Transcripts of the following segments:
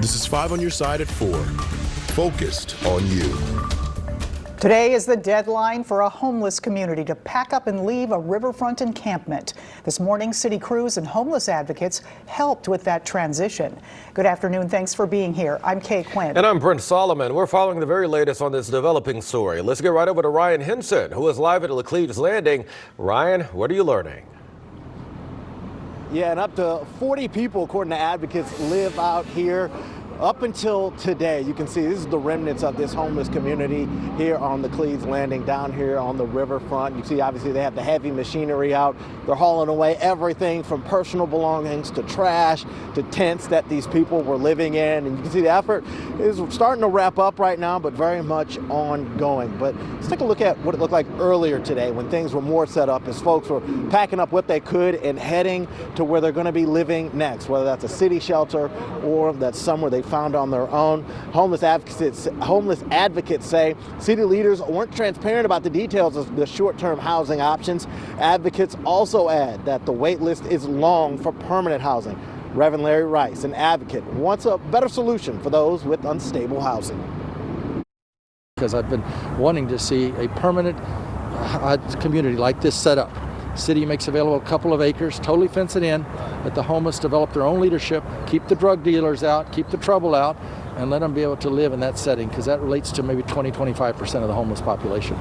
This is 5 on your side at 4. Focused on you. Today is the deadline for a homeless community to pack up and leave a riverfront encampment. This morning, city crews and homeless advocates helped with that transition. Good afternoon. Thanks for being here. I'm Kay Quinn. And I'm Brent Solomon. We're following the very latest on this developing story. Let's get right over to Ryan Henson, who is live at Lacleves Landing. Ryan, what are you learning? Yeah, and up to 40 people, according to advocates, live out here. Up until today, you can see this is the remnants of this homeless community here on the Lacleves Landing, down here on the riverfront. You see, obviously, they have the heavy machinery out. They're hauling away everything from personal belongings to trash to tents that these people were living in. And you can see the effort is starting to wrap up right now, but very much ongoing. But let's take a look at what it looked like earlier today when things were more set up, as folks were packing up what they could and heading to where they're going to be living next, whether that's a city shelter or that's somewhere they found on their own. Homeless advocates say city leaders weren't transparent about the details of the short-term housing options. Advocates also add that the wait list is long for permanent housing. Reverend Larry Rice, an advocate, wants a better solution for those with unstable housing. Because I've been wanting to see a permanent community like this set up. City makes available a couple of acres, totally fence it in, let the homeless develop their own leadership, keep the drug dealers out, keep the trouble out, and let them be able to live in that setting, because that relates to maybe 20-25% of the homeless population.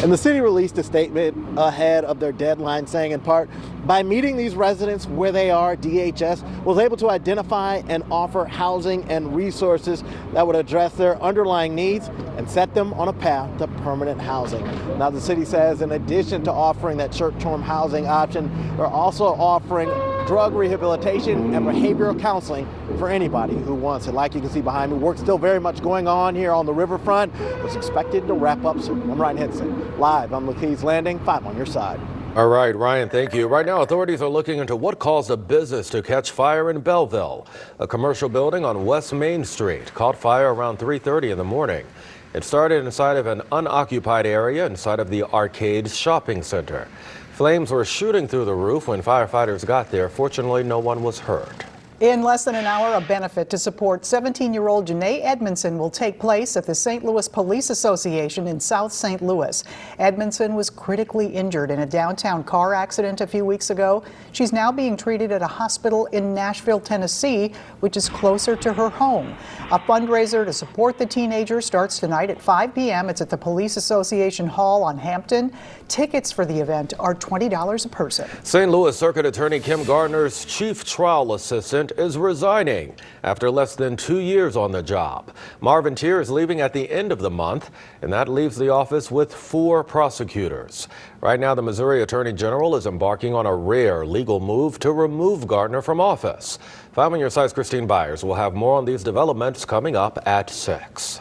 And the city released a statement ahead of their deadline saying, in part, by meeting these residents where they are, DHS was able to identify and offer housing and resources that would address their underlying needs and set them on a path to permanent housing. Now, the city says in addition to offering that short-term housing option, they're also offering drug rehabilitation and behavioral counseling for anybody who wants it. Like you can see behind me, work still very much going on here on the riverfront. It's expected to wrap up soon. I'm Ryan Henson, live on Lacleves Landing, 5 on your side. All right, Ryan, thank you. Right now, authorities are looking into what caused a business to catch fire in Belleville. A commercial building on West Main Street caught fire around 3:30 in the morning. It started inside of an unoccupied area inside of the Arcades Shopping Center. Flames were shooting through the roof when firefighters got there. Fortunately, no one was hurt. In less than an hour, a benefit to support 17-year-old Janae Edmondson will take place at the St. Louis Police Association in South St. Louis. Edmondson was critically injured in a downtown car accident a few weeks ago. She's now being treated at a hospital in Nashville, Tennessee, which is closer to her home. A fundraiser to support the teenager starts tonight at 5 p.m. It's at the Police Association Hall on Hampton. Tickets for the event are $20 a person. St. Louis Circuit Attorney Kim Gardner's chief trial assistant is resigning after less than 2 years on the job. Marvin Tier is leaving at the end of the month, and that leaves the office with 4 prosecutors. Right now, the Missouri Attorney General is embarking on a rare legal move to remove Gardner from office. 5 on your side's Christine Byers will have more on these developments coming up at 6.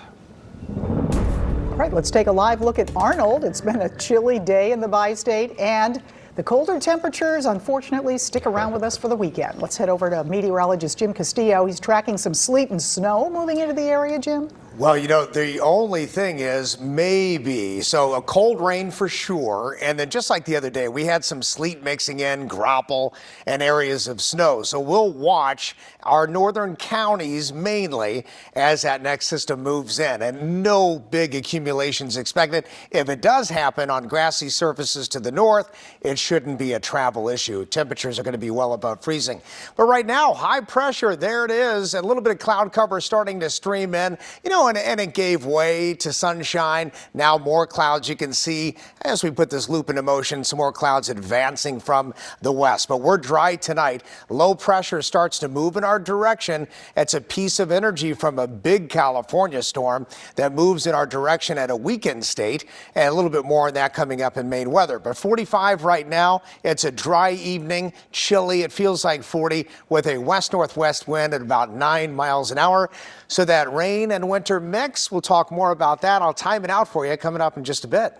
All right, let's take a live look at Arnold. It's been a chilly day in the bi-state, and the colder temperatures, unfortunately, stick around with us for the weekend. Let's head over to meteorologist Jim Castillo. He's tracking some sleet and snow moving into the area, Jim. Well, you know, the only thing is maybe. So a cold rain for sure. And then just like the other day, we had some sleet mixing in, graupel, and areas of snow. So we'll watch our northern counties mainly as that next system moves in. And no big accumulations expected. If it does happen on grassy surfaces to the north, it shouldn't be a travel issue. Temperatures are going to be well above freezing. But right now, high pressure, there it is. A little bit of cloud cover starting to stream in. You know, and it gave way to sunshine. Now more clouds you can see as we put this loop into motion. Some more clouds advancing from the west. But we're dry tonight. Low pressure starts to move in our direction. It's a piece of energy from a big California storm that moves in our direction at a weakened state. And a little bit more on that coming up in Maine weather. But 45 right now. It's a dry evening, chilly. It feels like 40 with a west-northwest wind at about 9 miles an hour. So that rain and winter mix, we'll talk more about that. I'll time it out for you coming up in just a bit.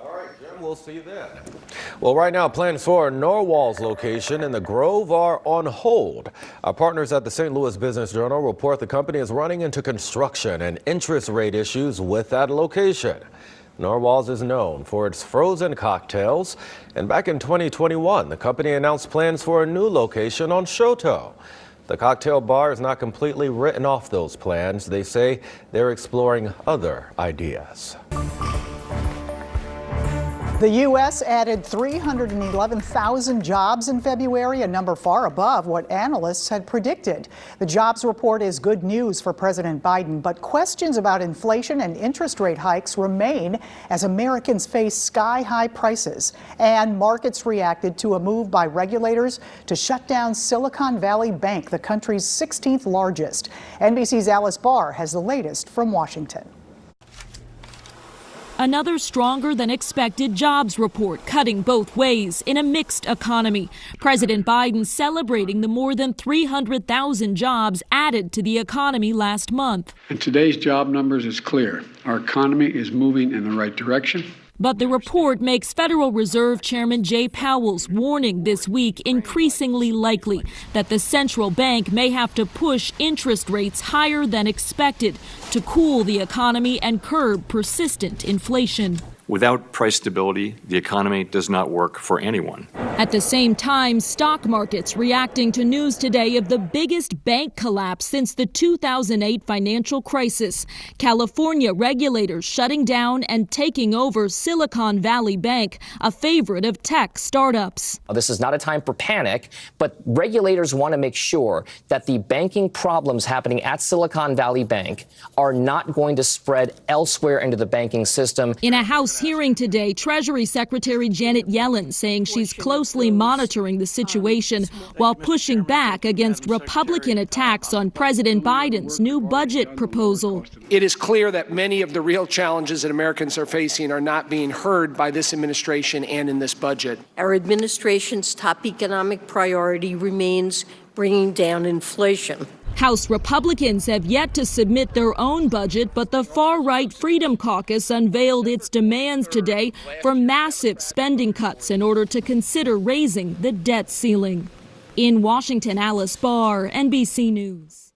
All right, Jim, we'll see you then. Well, right now, plans for Norwal's location in the Grove are on hold. Our partners at the St. Louis Business Journal report the company is running into construction and interest rate issues with that location. Narwhal's is known for its frozen cocktails, and back in 2021, the company announced plans for a new location on Choteau. The cocktail bar is not completely written off those plans. They say they're exploring other ideas. The U.S. added 311,000 jobs in February, a number far above what analysts had predicted. The jobs report is good news for President Biden, but questions about inflation and interest rate hikes remain as Americans face sky-high prices. And markets reacted to a move by regulators to shut down Silicon Valley Bank, the country's 16th largest. NBC's Alice Barr has the latest from Washington. Another stronger than expected jobs report cutting both ways in a mixed economy. President Biden celebrating the more than 300,000 jobs added to the economy last month. And today's job numbers is clear. Our economy is moving in the right direction. But the report makes Federal Reserve Chairman Jay Powell's warning this week increasingly likely that the central bank may have to push interest rates higher than expected to cool the economy and curb persistent inflation. Without price stability, the economy does not work for anyone. At the same time, stock markets reacting to news today of the biggest bank collapse since the 2008 financial crisis. California regulators shutting down and taking over Silicon Valley Bank, a favorite of tech startups. This is not a time for panic, but regulators want to make sure that the banking problems happening at Silicon Valley Bank are not going to spread elsewhere into the banking system. In a House hearing today, Treasury Secretary Janet Yellen saying she's closely monitoring the situation while pushing back against Republican attacks on President Biden's new budget proposal. It is clear that many of the real challenges that Americans are facing are not being heard by this administration and in this budget. Our administration's top economic priority remains bringing down inflation. House Republicans have yet to submit their own budget, but the far-right Freedom Caucus unveiled its demands today for massive spending cuts in order to consider raising the debt ceiling. In Washington, Alice Barr, NBC News.